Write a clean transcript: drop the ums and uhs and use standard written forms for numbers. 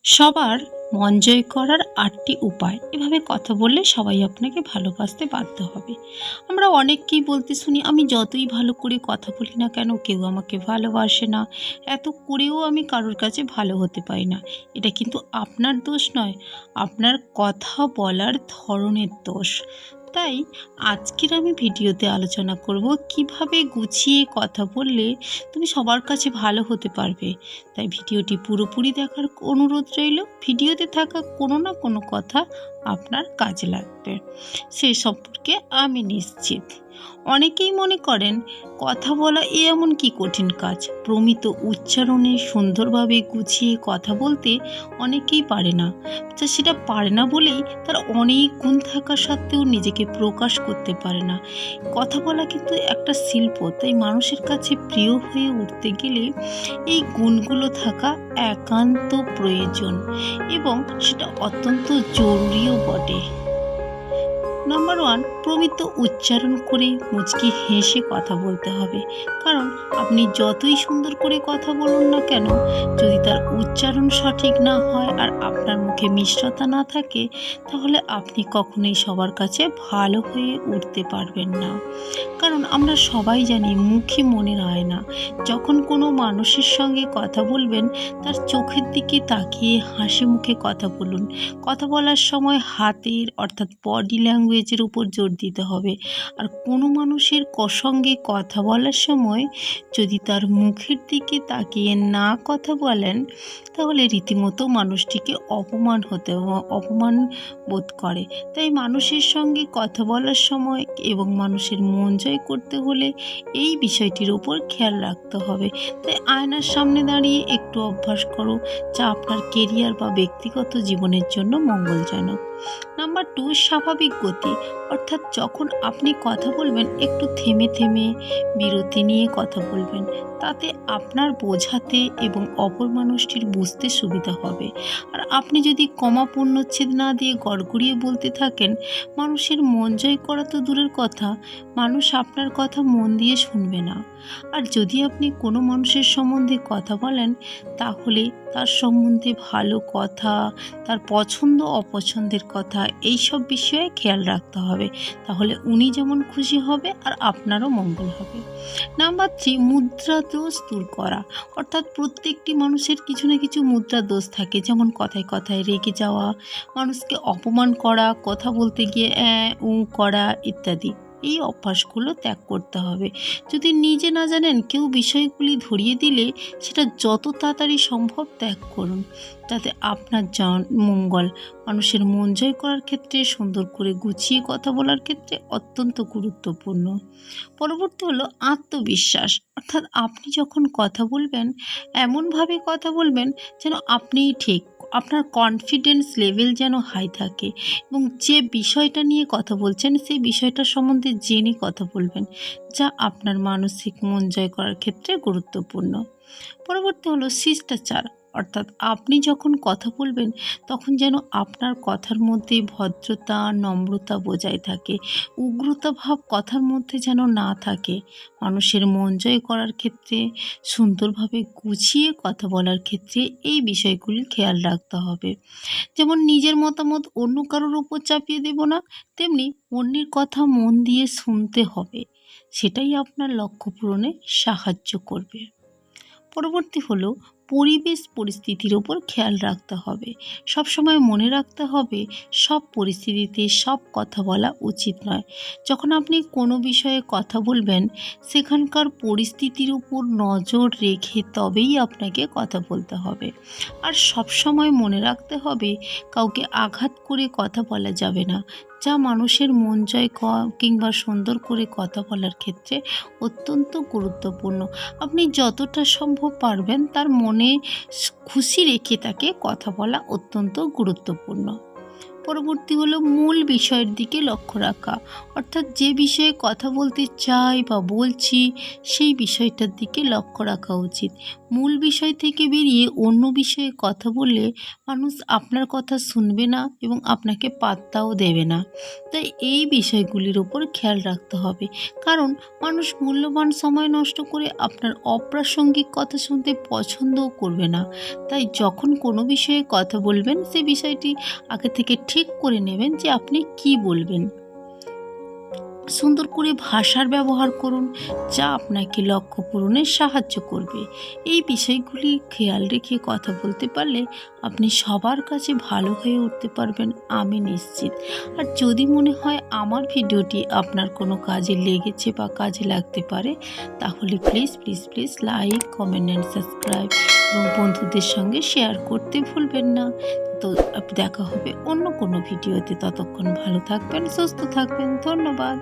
সবার মন জয় করার ৮টি উপায়। এভাবে কথা বললে সবাই আপনাকে ভালোবাসতে বাধ্য হবে। আমরা অনেককেই বলতে শুনি, আমি যতই ভালো করে কথা বলি না কেন কেউ আমাকে ভালোবাসে না। এত করেও আমি কারোর কাছে ভালো হতে পারি না। এটা কিন্তু আপনার দোষ নয়, আপনার কথা বলার ধরনের দোষ। তাই আজকের আমি ভিডিওতে আলোচনা করব কিভাবে গুছিয়ে কথা বললে তুমি সবার কাছে ভালো হতে পারবে। তাই ভিডিওটি পুরোপুরি দেখার অনুরোধ রইল। ভিডিওতে থাকা কোনো না কোনো কথা আপনার কাজে লাগবে, সে সম্পর্কে আমি নিশ্চিত। অনেকেই মনে করেন কথা বলা এমন কি কঠিন কাজ। প্রমিত উচ্চারণে সুন্দরভাবে গুছিয়ে কথা বলতে অনেকেই পারে না। সেটা পারে না বলেই তার অনেক গুণ থাকা সত্ত্বেও নিজেকে প্রকাশ করতে পারে না। কথা বলা কিন্তু একটা শিল্প, তাই মানুষের কাছে প্রিয় হয়ে উঠতে গেলে এই গুণগুলো থাকা একান্ত প্রয়োজন এবং সেটা অত্যন্ত জরুরিও বটে। নাম্বার 1, প্রমিত উচ্চারণ করে মুচকি হেসে কথা বলতে হবে। কারণ আপনি যতই সুন্দর করে কথা বলুন না কেন, যদি তার উচ্চারণ সঠিক না হয় আর আপনার মুখে মিষ্টতা না থাকে, তাহলে আপনি কখনোই সবার কাছে ভালো হয়ে উঠতে পারবেন না। কারণ আমরা সবাই জানি মুখে মনের আয়না। যখন কোনো মানুষের সঙ্গে কথা বলবেন, তার চোখের দিকে তাকিয়ে হাসি মুখে কথা বলুন। কথা বলার সময় হাতের অর্থাৎ বডি ল্যাঙ্গুয়েজের উপর জোর দিতে হবে। আর কোনো মানুষের সঙ্গে কথা বলার সময় যদি তার মুখের দিকে তাকিয়ে না কথা বলেন, তাহলে রীতিমতো মানুষটিকে অপমান বোধ করে। তাই মানুষের সঙ্গে কথা বলার সময় এবং মানুষের মন জয় করতে হলে এই বিষয়টির উপর খেয়াল রাখতে হবে। তাই আয়নার সামনে দাঁড়িয়ে একটু অভ্যাস করো, যা আপনার কেরিয়ার বা ব্যক্তিগত জীবনের জন্য মঙ্গলজনক। নাম্বার 2, স্বাভাবিক গতি। অর্থাৎ যখন আপনি কথা বলবেন একটু থেমে থেমে বিরতি নিয়ে কথা বলবেন। তাতে আপনার বোঝাতে এবং অপর মানুষটির বুঝতে সুবিধা হবে। আর আপনি যদি কমা পূর্ণচ্ছেদ না দিয়ে গড়গড়িয়ে বলতে থাকেন, মানুষের মন জয় করা তো দূরের কথা, মানুষ আপনার কথা মন দিয়ে শুনবে না। আর যদি আপনি কোনো মানুষের সম্বন্ধে কথা বলেন, তাহলে তার সম্বন্ধে ভালো কথা, তার পছন্দ অপছন্দের কথা, এই সব বিষয়ে খেয়াল রাখতে হবে। তাহলে উনি যেমন খুশি হবে আর আপনারও মঙ্গল হবে। নাম্বার 3, মুদ্রা দোষ দূর করা। অর্থাৎ প্রত্যেকটি মানুষের কিছু না কিছু মুদ্রা দোষ থাকে, যেমন কথায় কথায় রেগে যাওয়া, মানুষকে অপমান করা, কথা বলতে গিয়ে উ করা ইত্যাদি। এই অভ্যাসগুলো ত্যাগ করতে হবে। যদি নিজে না জানেন, কেউ বিষয়গুলি ধরিয়ে দিলে সেটা যত তাড়াতাড়ি সম্ভব ত্যাগ করুন। তাতে আপনার মঙ্গল। মানুষের মন জয় করার ক্ষেত্রে সুন্দর করে গুছিয়ে কথা বলার ক্ষেত্রে অত্যন্ত গুরুত্বপূর্ণ। পরবর্তী হলো আত্মবিশ্বাস। অর্থাৎ আপনি যখন কথা বলবেন, এমনভাবে কথা বলবেন যেন আপনিই ঠিক, আপনার কনফিডেন্স লেভেল যেন হাই থাকে এবং যে বিষয়টা নিয়ে কথা বলছেন সেই বিষয়টা সম্বন্ধে জেনে কথা বলবেন, যা আপনার মানসিক মন জয় করার ক্ষেত্রে গুরুত্বপূর্ণ। পরবর্তী হলো শিষ্টাচার। অর্থাৎ আপনি যখন কথা বলবেন, তখন যেন আপনার কথার মধ্যে ভদ্রতা নম্রতা বজায় থাকে, উগ্রতা ভাব কথার মধ্যে যেন না থাকে। মানুষের মন জয় করার ক্ষেত্রে, সুন্দরভাবে গুছিয়ে কথা বলার ক্ষেত্রে এই বিষয়গুলি খেয়াল রাখতে হবে। যেমন নিজের মতামত অন্য কারোর উপর চাপিয়ে দেব না, তেমনি অন্যের কথা মন দিয়ে শুনতে হবে। সেটাই আপনার লক্ষ্য পূরণে সাহায্য করবে। পরবর্তী হলো পরিবেশ পরিস্থিতির ওপর খেয়াল রাখতে হবে। সবসময় মনে রাখতে হবে, সব পরিস্থিতিতে সব কথা বলা উচিত নয়। যখন আপনি কোনো বিষয়ে কথা বলবেন, সেখানকার পরিস্থিতির উপর নজর রেখে তবেই আপনাকে কথা বলতে হবে। আর সবসময় মনে রাখতে হবে, কাউকে আঘাত করে কথা বলা যাবে না, যা মানুষের মন জয় কিংবা সুন্দর করে কথা বলার ক্ষেত্রে অত্যন্ত গুরুত্বপূর্ণ। আপনি যতটা সম্ভব পারবেন তার মনে খুশি রেখে তাকে কথা বলা অত্যন্ত গুরুত্বপূর্ণ। পরবর্তী হলো মূল বিষয়ের দিকে লক্ষ্য রাখা। অর্থাৎ যে বিষয়ে কথা বলতে চাই বা বলছি, সেই বিষয়টার দিকে লক্ষ্য রাখা উচিত। মূল বিষয় থেকে বেরিয়ে অন্য বিষয়ে কথা বললে মানুষ আপনার কথা শুনবে না এবং আপনাকে পাত্তাও দেবে না। তাই এই বিষয়গুলির ওপর খেয়াল রাখতে হবে, কারণ মানুষ মূল্যবান সময় নষ্ট করে আপনার অপ্রাসঙ্গিক কথা শুনতে পছন্দও করবে না। তাই যখন কোনো বিষয়ে কথা বলবেন সে বিষয়টি আগে থেকে ঠিক করে নেবেন যে আপনি কি বলবেন। সুন্দর করে ভাষার ব্যবহার করুন, যা আপনাকে লক্ষ্য পূরণে সাহায্য করবে। এই বিষয়গুলি খেয়াল রেখে কথা বলতে পারলে আপনি সবার কাছে ভালো হয়ে উঠতে পারবেন, আমি নিশ্চিত। আর যদি মনে হয় আমার ভিডিওটি আপনার কোনো কাজে লেগেছে বা কাজে লাগতে পারে, তাহলে please please please like, comment and subscribe এবং বন্ধুদের সঙ্গে শেয়ার করতে ভুলবেন না। তো দেখা হবে অন্য কোনো ভিডিওতে। ততক্ষণ ভালো থাকবেন, সুস্থ থাকবেন। ধন্যবাদ।